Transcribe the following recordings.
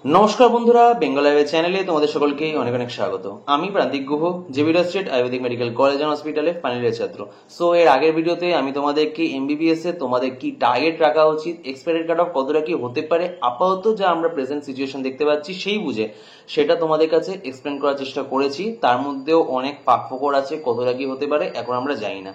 নমস্কার বন্ধুরা, বেঙ্গল আইওয়ে চ্যানেলে তোমাদের সকলকে অনেক অনেক স্বাগত। আমি Prantik Guha, Xavier Street Ayurvedic Medical College and হসপিটালে ফাইনাল ইয়ার ছাত্র। সো এর আগের ভিডিওতে আমি তোমাদেরকে এমবিবিএস এ তোমাদের কি টার্গেট রাখা উচিত, এক্সপেক্টেড কাট অফ কতটা কি হতে পারে, আপাতত যা আমরা প্রেজেন্ট সিচুয়েশন দেখতে পাচ্ছি সেই বুঝে সেটা তোমাদের কাছে এক্সপ্লেন করার চেষ্টা করেছি। তার মধ্যেও অনেক ফাঁকফোকর আছে, কতটা কি হতে পারে এখন আমরা জানি না।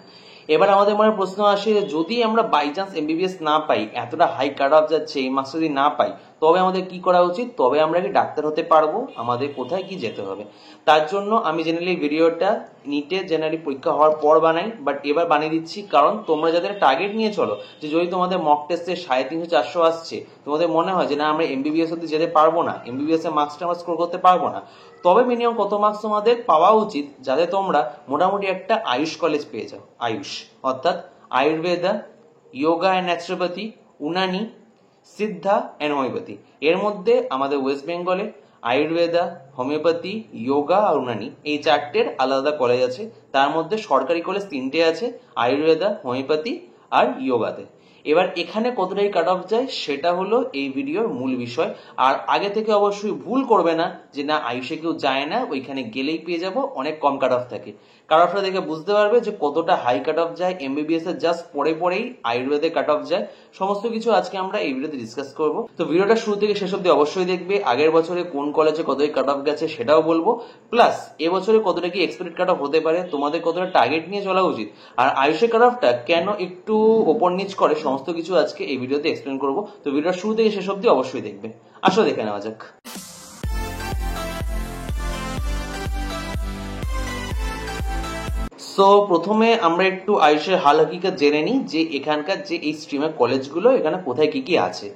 এবার আমাদের মনে প্রশ্ন আসে, যদি আমরা বাই চান্স এমবিবিএস না পাই, এতটা হাই কাট অফ যাচ্ছে, এই মার্কস যদি না পাই, তবে আমাদের কি করা উচিত, তবে আমরা কি ডাক্তার হতে পারবো, আমাদের কোথায় কি যেতে হবে। তার জন্য আমি জেনারেলি ভিডিওটা নিটে জেনারেলি পরীক্ষা হওয়ার পর বানাই, বাট এবার বানিয়ে দিচ্ছি কারণ তোমরা যাদের টার্গেট নিয়ে চলো যে যদি তোমাদের মক টেস্টে 350-400 আসছে, তোমাদের মনে হয় যে না আমরা এমবিবিএস অব্দি যেতে পারবো না, এমবিবিএস এর মার্কসটা আমরা স্কোর করতে পারবো না, তবে মিনিমাম কত মার্কস তোমাদের পাওয়া উচিত যাতে তোমরা মোটামুটি একটা আয়ুষ কলেজ পেয়ে যাও। আয়ুষ অর্থাৎ Ayurveda, yoga and naturopathy, Unani, Siddha and homeopathy. এর মধ্যে আমাদের ওয়েস্ট বেঙ্গলে আয়ুর্বেদা, হোমিওপ্যাথি, যোগা আর উনানি এই চারটের আলাদা কলেজ আছে। তার মধ্যে সরকারি কলেজ 3টে আছে, আয়ুর্বেদা, হোমিওপ্যাথি আর যোগাতে। এবার এখানে কতটাই কাট অফ যায় সেটা হলো এই ভিডিওর মূল বিষয়। আর আগে থেকে অবশ্যই ভুল করবে না যে না আয়ুষে কেউ যায় না, ওইখানে গেলেই পেয়ে যাব, অনেক কম কাট অফ থাকে। কাট অফটা দেখে বুঝতে পারবে যে কতটা হাই কাট অফ যায় এমবিবিএস এর জাস্ট পরেই আয়ুর্বেদে কাট অফ যায়। সমস্ত কিছু আজকে আমরা এই ভিডিওতে ডিসকাস করব। তো ভিডিওটা শুরু থেকে শেষ অব্দি অবশ্যই দেখবে। আগের বছরে কোন কলেজে কতটাই কাট অফ গেছে সেটাও বলবো, প্লাস এবছরে কতটা কি এক্সপেক্টেড কাট অফ হতে পারে, তোমাদের কতটা টার্গেট নিয়ে চলা উচিত, আর আয়ুষের কাট অফটা কেন একটু ওপর নিচ করে, সমস্ত কিছু আজকে এই ভিডিওতে এক্সপ্লেন করবো। তো ভিডিওটা শুরু থেকে শেষ অব্দি অবশ্যই দেখবে। আসো দেখে নেওয়া যাক। সো প্রথমে আমরা একটু আয়ুষের হাল হাকিকত জেনে নিই যে এখানকার যে এই স্ট্রিমের কলেজগুলো এখানে কোথায় কি কি আছে।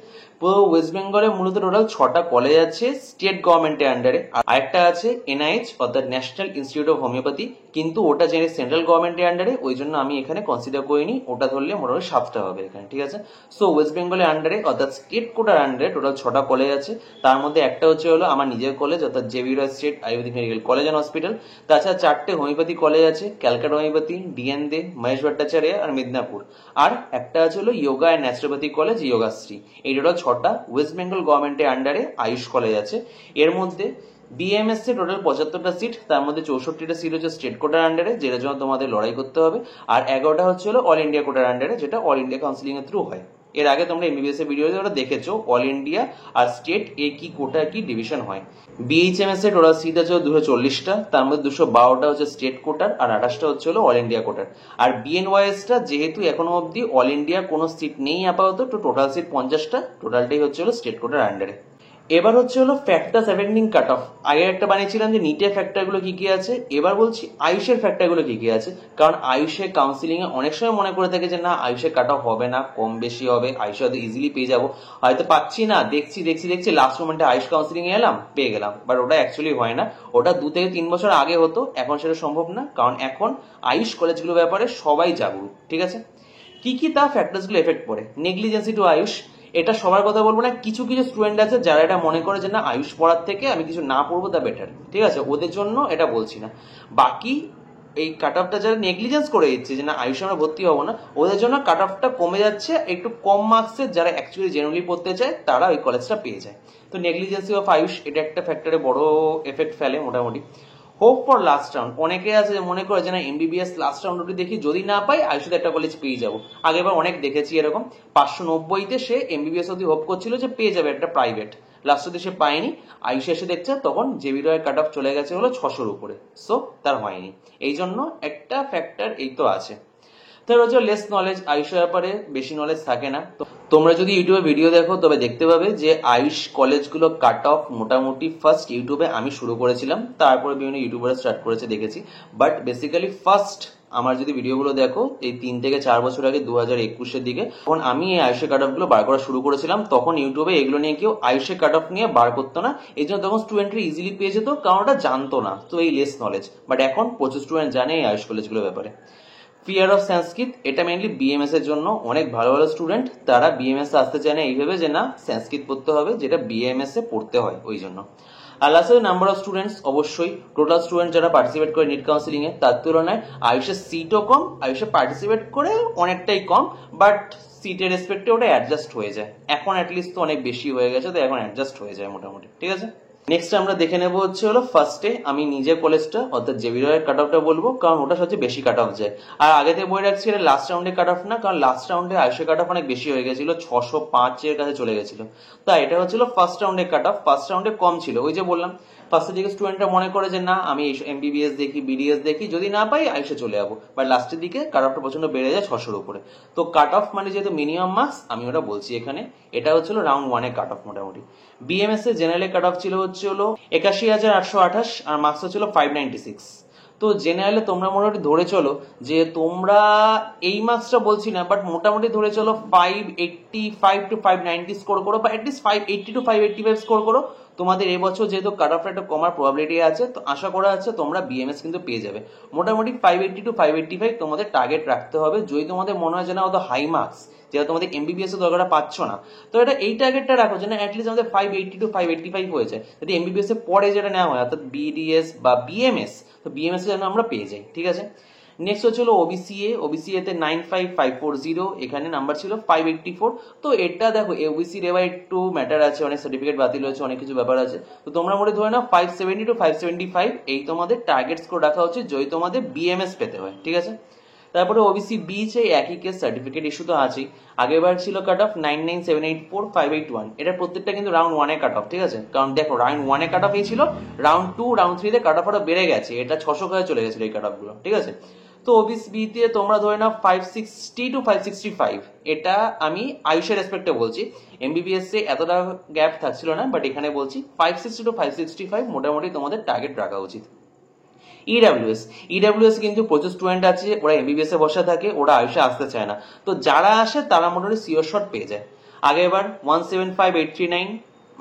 পুরো ওয়েস্ট বেঙ্গলে মূলত টোটাল 6টা কলেজ আছে স্টেট গভর্নমেন্টের আন্ডারে, আর আরেকটা আছে এনআইএইচ অর্থাৎ ন্যাশনাল ইনস্টিটিউট অফ হোমিওপ্যাথি, কিন্তু ওটা জেনে সেন্ট্রাল গভর্নমেন্টের আন্ডারে, ওই জন্য আমি এখানে কনসিডার করিনি। ওটা ধরলে মোটামুটি 7টা হবে এখানে, ঠিক আছে। সো ওয়েস্ট বেঙ্গলের আন্ডারে অর্থাৎ স্টেট কোটার আন্ডারে টোটাল 6টা কলেজ আছে। তার মধ্যে একটা হলো আমার নিজের কলেজ অর্থাৎ Xavier Street Ayurvedic Medical College and hospital. তাছাড়া 4টে হোমিওপ্যাথি কলেজ আছে, Calcutta homeopathy, DN De, Mahesh Bhattacharya আর মিদনাপুর। আর একটা হলো yoga and naturopathy college, Yogashree. এই টোটাল 6টা ওয়েস্ট বেঙ্গল গভর্নমেন্টের আন্ডারে আয়ুষ কলেজ আছে। এর মধ্যে বিএমএস এ টোটাল 75টা সিট, তার মধ্যে 64টা সিট হচ্ছে স্টেট কোটার আন্ডারে, যেটার জন্য তোমাদের লড়াই করতে হবে, আর 11টা হলো অল ইন্ডিয়া কোটার আন্ডারে, যেটা অল ইন্ডিয়া কাউন্সিলিং এর থ্রু হয়। এর আগে তোমরা এমবিবিএস এর ভিডিওতে ওটা দেখেছো অল ইন্ডিয়া আর স্টেট এ কি কোটা কি ডিভিশন হয়। বিএইচএমএস এ টোটাল সিট আছে 240টা, তার মধ্যে 212টা হচ্ছে স্টেট কোটার আর 28টা হলো অল ইন্ডিয়া কোটার। আর বিএনওয়াইএস টা যেহেতু এখনো অব্দি অল ইন্ডিয়া কোনো সিট নেই আপাতত, তো টোটাল সিট 50টা, টোটালটাই হলো স্টেট কোটার আন্ডারে। এবার হলো ফ্যাক্টরস অ্যাফেক্টিং কাট অফ। আগে একটা বানিয়েছিলাম যে নিটের ফ্যাক্টর গুলো কি কি আছে, এবার বলছি আয়ুষের ফ্যাক্টর গুলো কি কি আছে। কারণ আয়ুষের কাউন্সিলিং এ অনেক সময় মনে করে থাকে যে না আয়ুষের কাট অফ হবে না, কম বেশি হবে, আয়ুষে হয়তো ইজিলি পেয়ে যাবো, হয়তো পাচ্ছি না, দেখছি লাস্ট মোমেন্টে আয়ুষ কাউন্সিলিং এ এলাম পেয়ে গেলাম, বাট ওটা অ্যাকচুয়ালি হয় না। ওটা 2 থেকে 3 বছর আগে হতো, এখন সেটা সম্ভব না, কারণ এখন আয়ুষ কলেজগুলোর ব্যাপারে সবাই জাগরুক, ঠিক আছে। কি কি তা ফ্যাক্টরস গুলো এফেক্ট পড়ে। নেগলিজেন্সি টু আয়ুষ, এটা সবার কথা বলবো না, কিছু কিছু স্টুডেন্ট আছে যারা এটা মনে করে যে না আয়ুষ পড়ার থেকে আমি কিছু না পড়বো তা বেটার, ঠিক আছে, ওদের জন্য এটা বলছি না। বাকি এই কাট অফটা যারা নেগলিজেন্স করে দিচ্ছে যে না আয়ুষে আমরা ভর্তি হবো না, ওদের জন্য কাট অফটা কমে যাচ্ছে, একটু কম মার্কসের যারা অ্যাকচুয়ালি জেনুইনলি পড়তে চায় তারা ওই কলেজটা পেয়ে যায়। তো নেগলিজেন্সি অফ আয়ুষ এটা একটা ফ্যাক্টরে বড় এফেক্ট ফেলে মোটামুটি। হোপ ফর লাস্ট রাউন্ড, অনেকে আছে মনে করে যে না এমবিবিএস লাস্ট রাউন্ড অব্দি দেখি, যদি না পাই আয়ুষে একটা কলেজ পেয়ে যাবো। আগেবার অনেক দেখেছি এরকম, 590-তে সে এমবিবিএস অব্দি হোপ করছিল যে পেয়ে যাবে একটা প্রাইভেট, লাস্ট অব্দি সে পায়নি, আয়ুষে এসে দেখছে তখন জেভিয়ার কাট অফ চলে গেছে 600-র উপরে, সো তার হয়নি। এই জন্য একটা ফ্যাক্টর এই তো আছে। তার লেস নলেজ, আয়ুষের ব্যাপারে বেশি নলেজ থাকে না। তো তোমরা যদি ইউটিউবে ভিডিও দেখো তবে দেখতে পাবে যে আয়ুষ কলেজগুলো কাট অফ মোটামুটি ফার্স্ট ইউটিউবে আমি শুরু করেছিলাম, তারপরে বিভিন্ন ইউটিউবাররা স্টার্ট করেছে দেখেছি, বাট বেসিক্যালি ফার্স্ট আমার যদি ভিডিওগুলো দেখো এই 3 থেকে 4 বছর আগে 2021-এর দিকে, তখন আমি এই আয়ুষের কাট অফ গুলো বার করা শুরু করেছিলাম। তখন ইউটিউবে এগুলো নিয়ে কেউ আয়ুষের কাট অফ নিয়ে বার করতো না, এই জন্য তখন স্টুডেন্টরা ইজিলি পেয়ে যেত, কারণ ওটা জানতো না, তো এই লেস নলেজ। বাট এখন প্রচুর স্টুডেন্ট জানে এই আয়ুষ কলেজগুলোর ব্যাপারে। ফিয়ার অফ সংস্কৃত, এটা মেইনলি বিএমএস এর জন্য। অনেক ভালো ভালো স্টুডেন্ট তারা বিএমএস আসতে চায় না এইভাবে যে না সংস্কৃত পড়তে হবে, যেটা বিএমএস এ পড়তে হয়, ওই জন্য। আর লাস্টে নাম্বার অফ স্টুডেন্টস, অবশ্যই টোটাল স্টুডেন্ট যারা পার্টিসিপেট করে নিট কাউন্সিলিং এ তার তুলনায় আয়ুষের সিটও কম, আয়ুষে পার্টিসিপেট করে অনেকটাই কম, বাট সিটের রেসপেক্টে ওটা অ্যাডজাস্ট হয়ে যায়। এখন অ্যাটলিস্ট তো অনেক বেশি হয়ে গেছে, তো এখন অ্যাডজাস্ট হয়ে যায় মোটামুটি, ঠিক আছে। নেক্সট আমরা দেখে নেবো হচ্ছে হলো ফার্স্টে আমি নিজের কলেজটা অর্থাৎ জেভিয়ারের কাট অফটা বলবো, কারণ ওটা সবচেয়ে বেশি কাট অফ যায়। আর আগে থেকে বলে রাখছি এটা লাস্ট রাউন্ডে কাট অফ না, কারণ লাস্ট রাউন্ডে আয়ুষের কাট অফ অনেক বেশি হয়ে গেছিল, 605 কাছে চলে গেছিল। তাই এটা হচ্ছিল ফার্স্ট রাউন্ডে কাট অফ, ফার্স্ট রাউন্ডে কম ছিল। ওই যে বললাম ফার্স্টের দিকে স্টুডেন্টরা মনে করে যে না আমি এমবিবিএস দেখি, বিডিএস দেখি, যদি না পাই আয়ুষে চলে যাবো, বাট লাস্টের দিকে কাট অফটা প্রচন্ড বেড়ে যায় 600-র উপরে। তো কাট অফ মানে যেহেতু মিনিমাম মার্কস, আমি ওটা বলছি এখানে। এটা হচ্ছিল রাউন্ড 1 এর কাট অফ মোটামুটি। বিএমএস এর জেনারেল কাট অফ ছিল হচ্ছে হলো 81,828 আর মার্কস হচ্ছিল 596। তো জেনারেলে তোমরা মোটামুটি ধরে চলো যে তোমরা এই মার্কসটা বলছি না, বাট মোটামুটি ধরে চলো 585 to 590 স্কোর করো, বা অ্যাটলিস্ট 580 to 585 স্কোর করো। তোমাদের এবছর যেহেতু কাট অফ একটা কমার প্রবাবিলিটি আছে, তো আশা করা যাচ্ছে তোমরা বিএমএস কিন্তু পেয়ে যাবে। মোটামুটি 580 to 585 তোমাদের টার্গেট রাখতে হবে। যদি তোমাদের মনে হয় যে না অত হাই মার্কস, যেটা তোমাদের এমবিবিএস এর দরকারটা পাচ্ছ না, তো এটা এই টার্গেটটা রাখো যে না অ্যাটলিস্ট আমাদের 580 to 585 হয়ে যায়, যদি এমবিবিএস এর পরে যেটা নেওয়া হয় অর্থাৎ বিডিএস বা বিএমএস, তো বিএমএস যেন আমরা পেয়ে যাই, ঠিক আছে। নেক্সট হচ্ছে হলো ওবিসিএ তে 95540, এখানে নাম্বার ছিল 584। তো এটা দেখো ওবিসি র এবার একটু ম্যাটার আছে, অনেক সার্টিফিকেট বাতিল হয়েছে, অনেক কিছু ব্যাপার আছে। তো তোমরা মোটে ধরে নাও 570 to 575 এই তোমাদের টার্গেট স্কোর রাখা উচিত যদি তোমাদের বিএমএস পেতে হয়, ঠিক আছে। তারপরে ওবিসি বি চাই একই কেস, সার্টিফিকেট ইস্যু তো আছেই। আগেরবার ছিল কাট অফ 99784,581, এটা প্রত্যেকটা কিন্তু রাউন্ড 1 এ কাট অফ, ঠিক আছে। কারণ দেখো রাউন্ড 1 এ কাট অফ এই ছিল, রাউন্ড 2 রাউন্ড 3 তে কাট অফ আরো বেড়ে গেছে, এটা 600 কাছে চলে গেছিল এই কাট অফ গুলো, ঠিক আছে। তো ওবিসি বি তে তোমরা ধরে নাও 560 to 565, এটা আমি আয়ুষের রেসপেক্টে বলছি। এমবিবিএস এ এতটা গ্যাপ থাকছিল না, বাট এখানে বলছি 560 to 565 মোটামুটি তোমাদের টার্গেট রাখা উচিত। ইডাব্লিউএস কিন্তু প্রচুর স্টুডেন্ট আছে, ওরা এমবিবিএস এ বসে থাকে, ওরা আয়ুষে আসতে চায় না। তো যারা আসে তারা মোটামুটি সিওর শট পেয়ে যায়। আগে এবার 175,839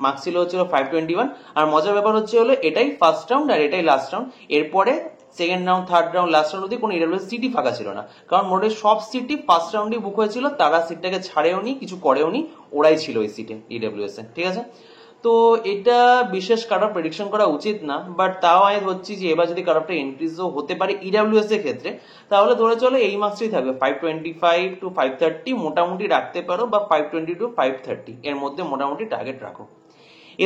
মার্কস ছিল হচ্ছিল 521। আর মজার ব্যাপার হচ্ছে হলো এটাই ফার্স্ট রাউন্ড আর এটাই লাস্ট রাউন্ড। এরপরে second round, third round, last round অব্দি কোনো ইডাব্লিউএস সিটি ফাঁকা ছিল না, কারণ মোটামুটি সব সিটি ফার্স্ট রাউন্ডে বুক হয়েছিল। তারা সিটটাকে ছাড়েও নি, কিছু করেও নি, ওরাই ছিল এই সিটে ইডাব্লিউএস এ, ঠিক আছে। তো এটা বিশেষ কাট অফ প্রেডিকশন করা উচিত না, বাট তাও আমি ধরছি যে এবার যদি কাট অফটা ইনক্রিজও হতে পারে ইডাব্লিউএস এর ক্ষেত্রে, তাহলে ধরে চলো এই মার্কসটাই থাকবে 525 to 530 মোটামুটি রাখতে পারো, বা 520 to 530 এর মধ্যে মোটামুটি টার্গেট রাখো।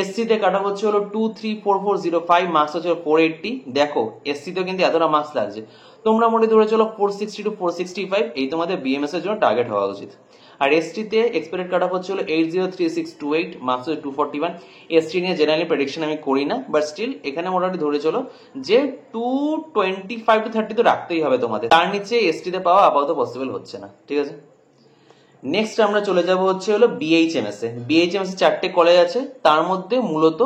এসসি তে কাট অফ হচ্ছে হলো 234405, মার্কস হচ্ছে 480। দেখো এসসি তে কিন্তু এতটা মার্কস লাগছে, তোমরা মোটে ধরে চলো 460 to 465 এই তোমাদের বিএমএস এর জন্য টার্গেট হওয়া উচিত। আর এসটি তে এক্সপেক্টেড কাট অফ হচ্ছে হলো 803628, মার্কস হচ্ছে 241। এসটি নিয়ে জেনারেলি প্রেডিকশন আমি করি না, বাট স্টিল এখানে মোটামুটি ধরে চলো যে 225 to 30 তো রাখতেই হবে তোমাদের, তার নিচে এসটি তে পাওয়া আপাতত পসিবল হচ্ছে না, ঠিক আছে। নেক্সট আমরা চলে যাব হচ্ছে হলো বিএইচএমএস এ। বিএইচএমএস এ 4টে কলেজ আছে, তার মধ্যে মূলত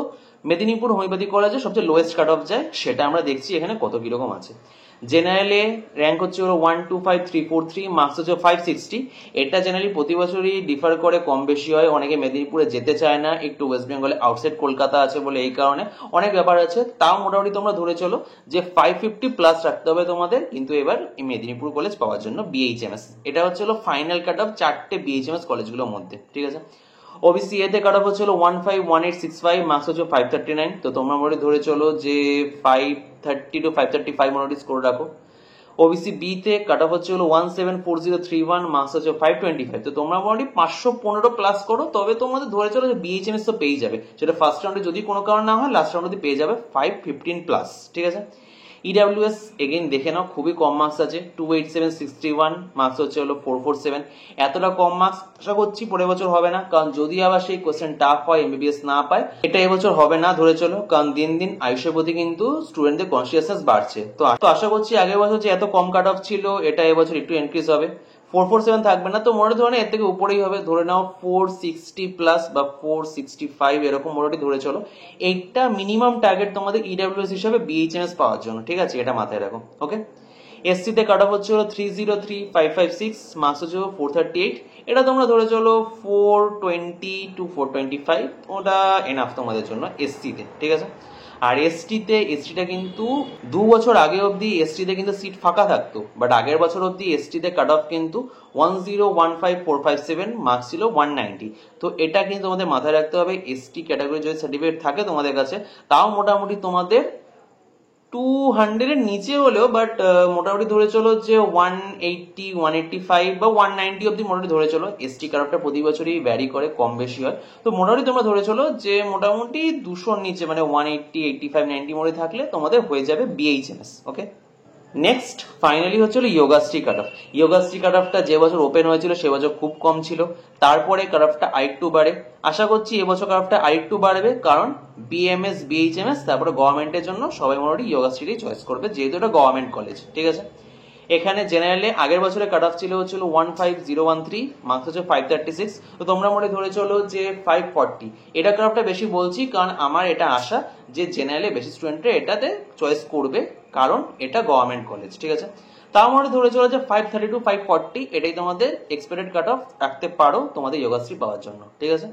মেদিনীপুর হোমিওপ্যাথি কলেজে সবচেয়ে লোয়েস্ট কাট অফ যায়, সেটা আমরা দেখছি এখানে কত কিরকম আছে। জেনারেলে র্যাঙ্ক হচ্ছে হলো 125343, মার্কস হচ্ছে 560। এটা জেনারেলি প্রতি বছরই ডিফার করে, কম বেশি হয়। অনেকে মেদিনীপুরে যেতে চায় না, একটু ওয়েস্ট বেঙ্গলে আউটসাইড কলকাতা আছে বলে এই কারণে অনেক ব্যাপার আছে। তাও মোটামুটি তোমরা ধরে চলো যে 550 প্লাস রাখতে হবে তোমাদের কিন্তু এবার এই মেদিনীপুর কলেজ পাওয়ার জন্য বিএইচএমএস। এটা হচ্ছে হলো ফাইনাল কাট অফ 4টে বিএইচএমএস কলেজগুলোর মধ্যে, ঠিক আছে। ওবিসি এ তে কাট অফ হচ্ছে 151865, মার্কস হচ্ছে 539। তো তোমরা মোটামুটি ধরে চলো যে 530 to 535 মোটামুটি স্কোর রাখো। ওবিসি বি তে কাট অফ হচ্ছে হলো 174031, মার্কস হচ্ছে 525। তো তোমরা মোটামুটি 515 প্লাস করো, তবে তোমাদের ধরে চলো যে বিএইচএমএস তো পেয়ে যাবে, সেটা ফার্স্ট রাউন্ডে যদি কোনো কারণ না হয় লাস্ট রাউন্ডে পেয়ে যাবে 515 প্লাস, ঠিক আছে। ইডাব্লিউএস এগেইন দেখে নাও, খুবই কম মার্কস আছে 28761, মার্কস হচ্ছে হলো 447। এতটা কম মার্কস আশা করছি পরের বছর হবে না, কারণ যদি আবার সেই কোশ্চেন টাফ হয়, এমবিবিএস না পায়, এটা এবছর হবে না ধরে চলো, কারণ দিন দিন আয়ুষের প্রতি কিন্তু স্টুডেন্টদের কনসিয়াসনেস বাড়ছে। তো আশা করছি আগের বছর যে এত কম কাট অফ ছিল এটা এবছর একটু ইনক্রিজ হবে। 447 থাকবে না, তো মনে ধরে এর থেকে উপরেই হবে, ধরে নাও 460 প্লাস বা 465 এরকম মোটামুটি ধরে চলো। এইটা মিনিমাম টার্গেট তোমাদের ইডাব্লিউএস হিসাবে বিএইচএমএস পাওয়ার জন্য, ঠিক আছে, এটা মাথায় রাখো, ওকে। এসসি তে কাট অফ হচ্ছে হলো 303556, মার্কস হচ্ছে 438। এটা তোমরা ধরে চলো 420 to 425, ওটা এনাফ তোমাদের জন্য এসসি তে, ঠিক আছে। আর এসটিটা কিন্তু 2 বছর আগে অবধি এসটিতে কিন্তু সিট ফাঁকা থাকতো, বাট আগের বছর অবধি এসটিতে কাট অফ কিন্তু 1015457, মার্কস ছিল 190। তো এটা কিন্তু তোমাদের মাথায় রাখতে হবে, এসটি ক্যাটাগরি যদি সার্টিফিকেট থাকে তোমাদের কাছে, তাও মোটামুটি তোমাদের 200 এর নিচে হলেও, বাট মোটামুটি ধরে চলো যে 180, 185 বা 190 অব্দি মোটামুটি ধরে চলো। এসটি কাট অফটা প্রতি বছরই ভ্যারি করে, কম বেশি হয়। তো মোটামুটি তোমরা ধরে চলো যে মোটামুটি 200 নিচে মানে 180, 85, 90 মোড়ে থাকলে তোমাদের হয়ে যাবে বিএইচএমএস। ওকে, নেক্সট ফাইনালি হচ্ছিল ইয়োগাশ্রী কাট অফ। ইয়োগাশ্রী কাট অফটা যে বছর ওপেন হয়েছিল সে বছর খুব কম ছিল, তারপরে কাট অফটা আরেকটু বাড়ে। আশা করছি এবছর কাট অফটা আরেকটু বাড়বে, কারণ বিএমএস, বিএইচএমএস, তারপরে গভর্নমেন্টের জন্য সবাই মোটামুটি ইয়োগাশ্রীটাই চয়েস করবে, যেহেতু এটা গভর্নমেন্ট কলেজ। ঠিক আছে, এখানে জেনারেলে আগের বছরে কাট অফ ছিল 15013, মার্কস হচ্ছে 536। তো তোমরা মনে ধরে চলো যে 540। এটা কাট অফটা বেশি বলছি কারণ আমার এটা আশা যে জেনারেলে বেশি স্টুডেন্টরা এটাতে চয়েস করবে, কারণ এটা গভর্নমেন্ট কলেজ। ঠিক আছে, তার মধ্যে ধরে চলো যে 532, 540 এটাই তোমাদের এক্সপেক্টেড কাট অফ রাখতে পারো তোমাদের ইয়োগাশ্রী পাওয়ার জন্য। ঠিক আছে,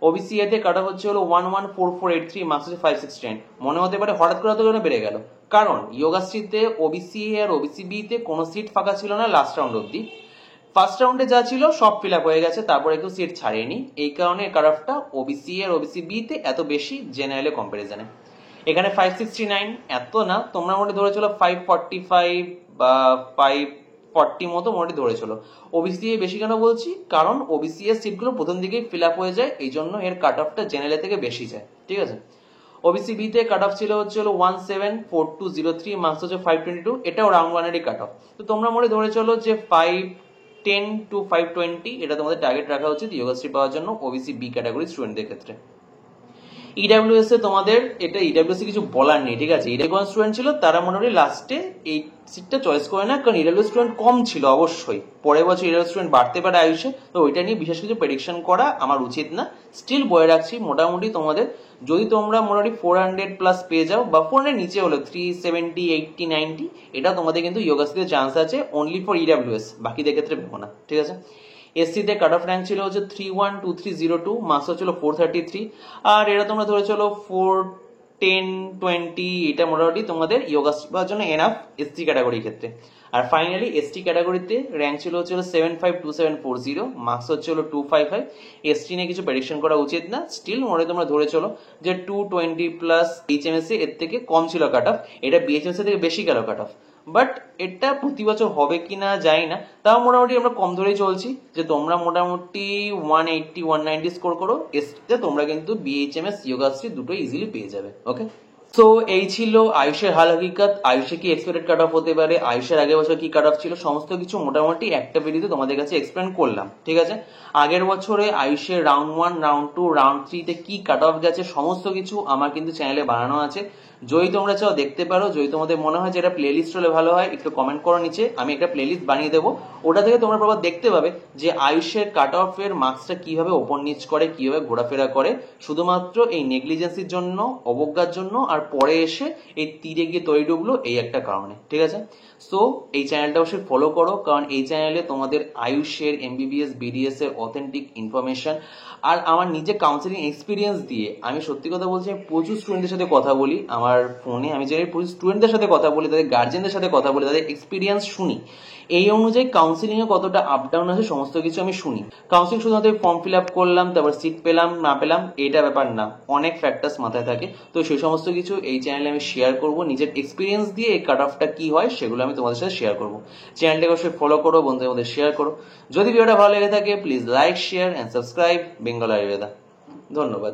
ওবিসি এতে কাট অফ হচ্ছে 114483, মার্কস হচ্ছে 569। মনে হতে পারে হঠাৎ করে তো বেড়ে গেল, কারণ ইয়োগাশ্রীতে ওবিসি আর ওবিসি বি তে কোনো সিট ফাঁকা ছিল না লাস্ট রাউন্ড অব্দি। ফার্স্ট রাউন্ডে যা ছিল সব ফিল আপ হয়ে গেছে, তারপরে কেউ সিট ছাড়েনি, এই কারণে কাট অফটা ওবিসি আর ওবিসি বি তে এত বেশি জেনারেলে কম্পারিজনে। এখানে 569 এত না, তোমরা মোটামুটি ধরে চলো 545 বা 540 মতো মোটামুটি ধরে চলো। ওবিসি এ বেশি কেন বলছি, কারণ ওবিসি এর সিটগুলো প্রথম দিকেই ফিল আপ হয়ে যায়, এই জন্য এর কাট অফটা জেনারেল থেকে বেশি যায়। ঠিক আছে, ওবিসি বি তে কাট অফ ছিল 174203, মার্কস হচ্ছে 522, এটাও রাউন্ড ওয়ানেরই কাট অফ। তো তোমরা মোটে ধরে চলো যে 510 to 520 এটা তোমাদের টার্গেট রাখা উচিত ইয়োগাশ্রী পাওয়ার জন্য ওবিসি বি ক্যাটাগরি স্টুডেন্টদের ক্ষেত্রে। ইডাব্লিউএস এ তোমাদের এটা ইডাব্লিউএস এ কিছু বলার নেই। ঠিক আছে, ইডাব্লিউএস স্টুডেন্ট ছিল তারা মোটামুটি লাস্টে এই সিটটা চয়েস করে না, কারণ ইডাব্লিউএস স্টুডেন্ট কম ছিল অবশ্যই। পরের বছর ইডাব্লিউএস স্টুডেন্ট বাড়তে পারে আয়ুষে, তো ওইটা নিয়ে বিশেষ কিছু প্রেডিকশন করা আমার উচিত না। স্টিল বয়ে রাখছি মোটামুটি তোমাদের যদি তোমরা মোটামুটি 400 প্লাস পেয়ে যাও, বা 400 নিচে হলো 370, 80, 90, এটা তোমাদের কিন্তু ইয়োগাশ্রীতে চান্স আছে, অনলি ফর ইডাব্লিউএস, বাকিদের ক্ষেত্রে ভেবো না। ঠিক আছে, এসসিতে কাট অফ র্যাঙ্ক ছিল 312302, মার্কস হচ্ছিল 433, আর এটা তোমরা ধরে চলো 410, 20, এটা মোটামুটি তোমাদের ইয়োগাশ্রী পাওয়ার জন্য এনাফ এসসি ক্যাটাগরির ক্ষেত্রে। আর ফাইনালি এসটি ক্যাটাগরিতে র্যাঙ্ক ছিল 752740, মার্কস হচ্ছিল 255। এসটি নিয়ে কিছু প্রেডিকশন করা উচিত না, স্টিল মোটামুটি তোমরা ধরে চলো যে 220 প্লাস এইচএমএস এর থেকে কম ছিল কাট অফ, এটা বিএইচএমএস থেকে বেশি গেল কাট অফ, বাট এটা প্রতি বছর হবে কিনা জানি না, তাও মোটামুটি আমরা কম ধরেই চলছি যে তোমরা মোটামুটি 180, 190 স্কোর করো, এসটিতে তোমরা কিন্তু বিএইচএমএস ইয়োগাশ্রী দুটো ইজিলি পেয়ে যাবে। ওকে, তো এই ছিল আয়ুষের হাল হকিকত। আয়ুষে কি এক্সপেক্টেড কাট অফ হতে পারে, আয়ুষের আগের বছর কি কাট অফ ছিল, সমস্ত কিছু মোটামুটি একটা ভিডিওতে তোমাদের কাছে এক্সপ্লেন করলাম। ঠিক আছে, আগের বছরে আয়ুষের রাউন্ড 1, রাউন্ড 2, রাউন্ড 3 তে কি কাট অফ গেছে সমস্ত কিছু আমার কিন্তু চ্যানেলে বানানো আছে, যদি তোমরা চাও দেখতে পারো। যদি তোমাদের মনে হয় যে এটা প্লে লিস্ট হলে ভালো হয়, একটু কমেন্ট করো নিচে, আমি একটা প্লে লিস্ট বানিয়ে দেবো, ওটা থেকে তোমরা প্রপার দেখতে পাবে যে আয়ুষের কাট অফ এর মার্কসটা কিভাবে ওপর নিচ করে, কিভাবে ঘোরাফেরা করে, শুধুমাত্র এই নেগলিজেন্সির জন্য, অবজ্ঞার জন্য, আর পরে এসে এই তীরে গিয়ে তৈরি ডুবলো এই একটা কারণে। ঠিক আছে, সো এই চ্যানেলটা অবশ্যই ফলো করো, কারণ এই চ্যানেলে তোমাদের আয়ুষের, এমবিবিএস, বিডিএস এর অথেন্টিক ইনফরমেশন, আর আমার নিজে কাউন্সিলিং এক্সপিরিয়েন্স দিয়ে আমি সত্যি কথা বলছি, আমি প্রচুর স্টুডেন্টদের সাথে কথা বলি আমার ফোনে, আমি যে প্রচুর স্টুডেন্টদের সাথে কথা বলি, তাদের গার্জেনদের সাথে কথা বলি, তাদের এক্সপিরিয়েন্স শুনি, এই অনুযায়ী কাউন্সিলিং এ কতটা আপ ডাউন আছে সমস্ত কিছু আমি শুনি। কাউন্সিলিং শুধুমাত্র ফর্ম ফিল আপ করলাম, তারপর সিট পেলাম না পেলাম এটা ব্যাপার না, অনেক ফ্যাক্টরস মাথায় থাকে। তো সেই সমস্ত কিছু এই চ্যানেলে আমি শেয়ার করব, নিজের এক্সপিরিয়েন্স দিয়ে এই কাট অফটা কি হয় সেগুলো আমি তোমাদের সাথে শেয়ার করবো। চ্যানেলটাকে অবশ্যই ফলো করো, বন্ধুদের মধ্যে শেয়ার করো। যদি ভিডিওটা ভালো লেগে থাকে please like, share and subscribe Bengal Ayurveda. ধন্যবাদ।